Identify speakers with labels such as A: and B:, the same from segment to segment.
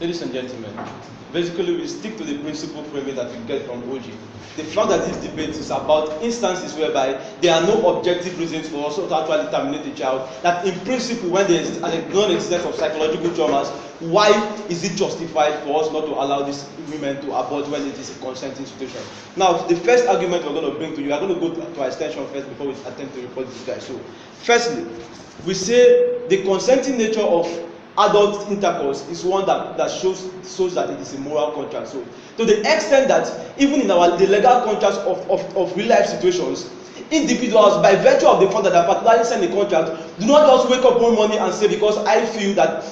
A: Ladies and gentlemen, basically we stick to the principle framing that we get from OG. The fact that this debate is about instances whereby there are no objective reasons for us to actually terminate the child, that in principle when there is a non-existence of psychological traumas, why is it justified for us not to allow these women to abort when it is a consenting situation? Now, the first argument we're going to bring to you, we are going to go to our extension first before we attempt to report this guy. So, firstly, we say the consenting nature of adult intercourse is one that shows that it is a moral contract. So, to the extent that even in the legal contracts of real life situations, individuals, by virtue of the fact that they particularly sign a contract, do not just wake up one morning and say, because I feel that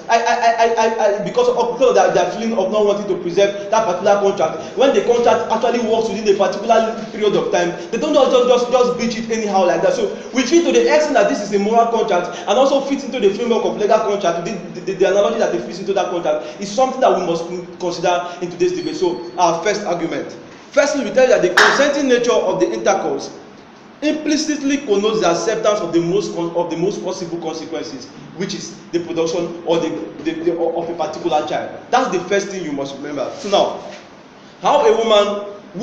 A: because of their feeling of not wanting to preserve that particular contract, when the contract actually works within a particular period of time, they don't just breach it anyhow like that. So we feel to the extent that this is a moral contract and also fits into the framework of legal contract, the analogy that it fits into that contract is something that we must consider in today's debate. So our first argument. Firstly, we tell you that the consenting nature of the intercourse implicitly connotes the acceptance of the most possible consequences, which is the production or of a particular child. That's the first thing you must remember. So now, how a woman a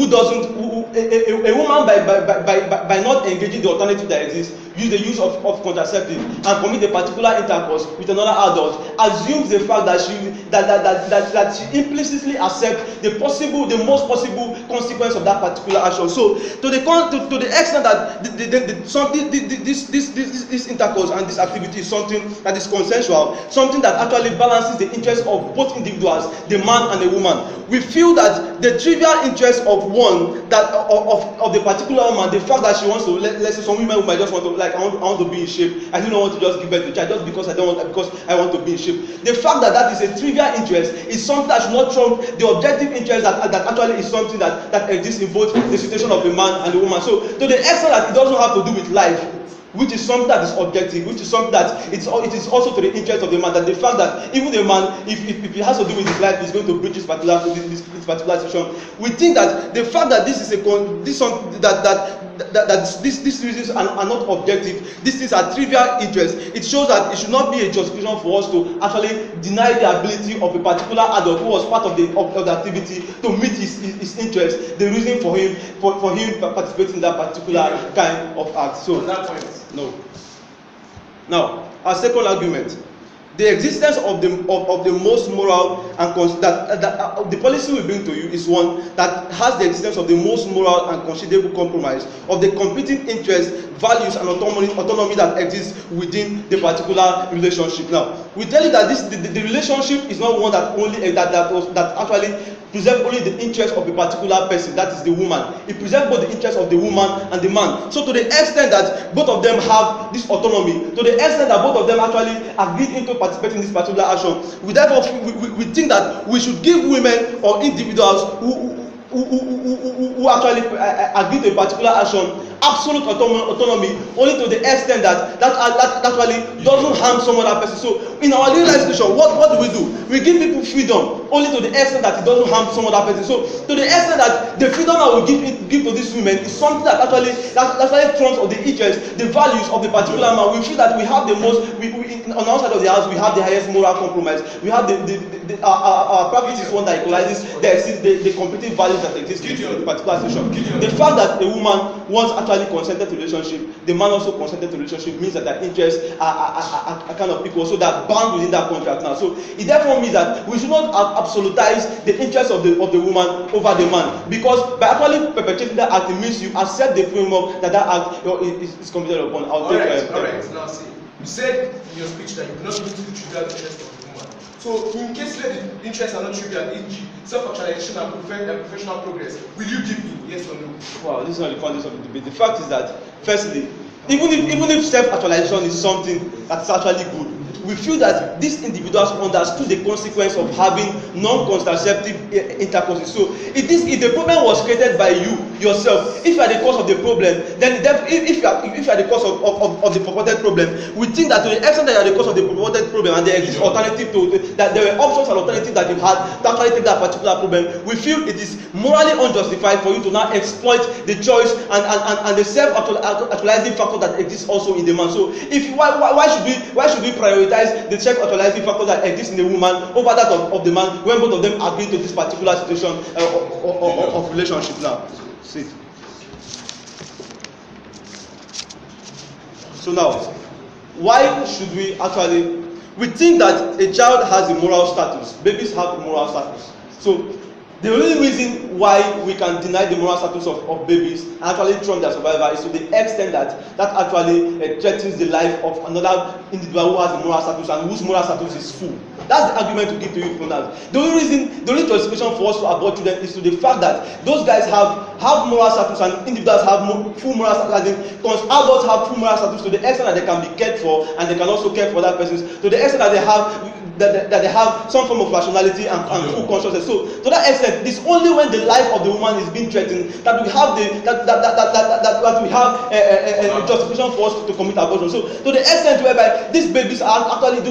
A: woman by not engaging the alternative that exists, use the use of contraceptive and commit a particular intercourse with another adult, assumes the fact that she implicitly accepts the most possible consequence of that particular action. So to the extent that this intercourse and this activity is something that is consensual, something that actually balances the interests of both individuals, the man and the woman, we feel that the trivial interest of one, that of the particular woman, the fact that she wants to, let's say some women who might just want to, like, I want to be in shape, I do not want to just give birth to a child just because I want to be in shape. The fact that is a trivial interest is something that should not trump the objective interest that actually is something that exists in both the situation of the man and the woman. So to the extent that it doesn't have to do with life, which is something that is objective, which is something that it is also to the interest of the man, that the fact that even the man, if it has to do with his life, is going to breach this particular situation. We think that the fact that these reasons are not objective, these are trivial interests, it shows that it should not be a justification for us to actually deny the ability of a particular adult who was part of the activity to meet his interest, the reason for him participating in that particular kind of act. So on that point, no. Now, our second argument, the existence of the most moral and the policy we bring to you is one that has the existence of the most moral and considerable compromise of the competing interests, values, and autonomy that exists within the particular relationship. Now, we tell you that the relationship is not one that actually preserves only the interest of a particular person, that is the woman. It preserves both the interest of the woman and the man. So to the extent that both of them have this autonomy, to the extent that both of them actually agreed into participating in this particular action, we therefore we think that we should give women or individuals who actually agree to a particular action absolute autonomy, only to the extent that actually doesn't harm some other person. So in our real life situation, what do? We give people freedom only to the extent that it doesn't harm some other person. So to the extent that the freedom that we give to these women is something that actually trumps of the interests, the values of the particular man. We feel that we have the most, on our side of the house, we have the highest moral compromise. We have our practice is one that equalizes the competing values that exist in the particular situation. The fact that a woman wants actually consented to relationship, the man also consented to relationship, means that their interests are kind of equal, so they're bound within that contract now. So it therefore means that we should not absolutize the interests of the woman over the man, because by actually perpetrating that act, it means you accept the framework that act is committed upon. All right.
B: Now see, you said in your speech that you do not look to the trivial interest of the woman. So in case where the interests are not trivial, e.g., self-actualization and professional progress, will you give in, yes or no?
A: Wow, this is not the context of the debate. The fact is that, firstly, even if self-actualization is something that's actually good, we feel that these individuals understood the consequence of having non-contraceptive intercourse. So if the problem was created by you yourself, if you are the cause of the problem, then if you are the cause of the purported problem, we think that to the extent that you are the cause of the purported problem and there exists alternative that there were options and alternatives that you had to actually take that particular problem, we feel it is morally unjustified for you to now exploit the choice and the self-actualizing factor that exists also in the man. So why should we prioritize prioritize the sex actualizing factors that exist in a woman over that of the man when both of them agree to this particular situation of relationship. Now, see. So now, why should we actually? We think that a child has a moral status. Babies have a moral status. So the only reason why we can deny the moral status of babies and actually trump their survival is to the extent that actually threatens the life of another individual who has a moral status and whose moral status is full. That's the argument to give to you from that. The only justification for us to abort children is to the fact that those guys have moral status and individuals have full moral status. Because adults have full moral status to the extent that they can be cared for and they can also care for other persons. To the extent that they have some form of rationality and full consciousness. So to that extent, it's only when the life of the woman is being threatened that we have a justification for us to commit abortion. So to the extent whereby these babies actually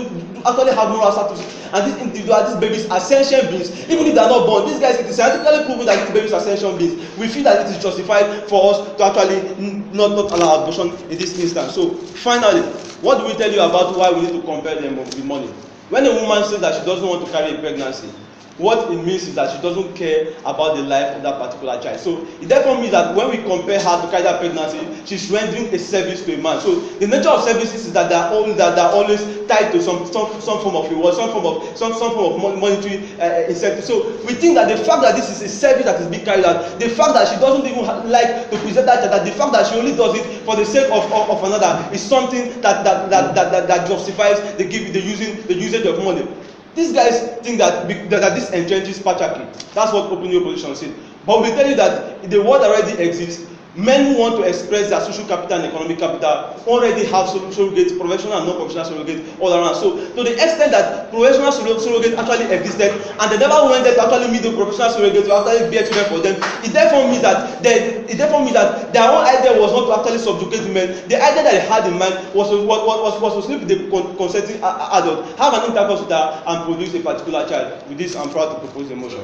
A: have moral status, and these babies are sentient beings, even if they are not born. These guys, it is scientifically proven that these babies are sentient beings. We feel that it is justified for us to actually not allow abortion in this instance. So finally, what do we tell you about why we need to compel them with money? When a woman says that she doesn't want to carry a pregnancy, what it means is that she doesn't care about the life of that particular child. So it therefore means that when we compare her to carry that pregnancy, she's rendering a service to a man. So the nature of services is that they're always tied to some form of reward, some form of monetary incentive. So we think that the fact that this is a service that is being carried out, the fact that she doesn't even like to present that child, that the fact that she only does it for the sake of another is something that justifies the usage of money. These guys think that this entrenches patriarchy. That's what open opposition said. But we tell you that the world already exists. Men who want to express their social capital and economic capital already have surrogates, professional and non-professional surrogates all around. So to the extent that professional surrogates actually existed and they never went there to actually meet the professional surrogates to actually bear children for them, it therefore means that their own idea was not to actually subjugate women. The idea that they had in mind was to sleep with the consenting adult, have an intercourse with her, and produce a particular child. With this, I'm proud to propose the motion.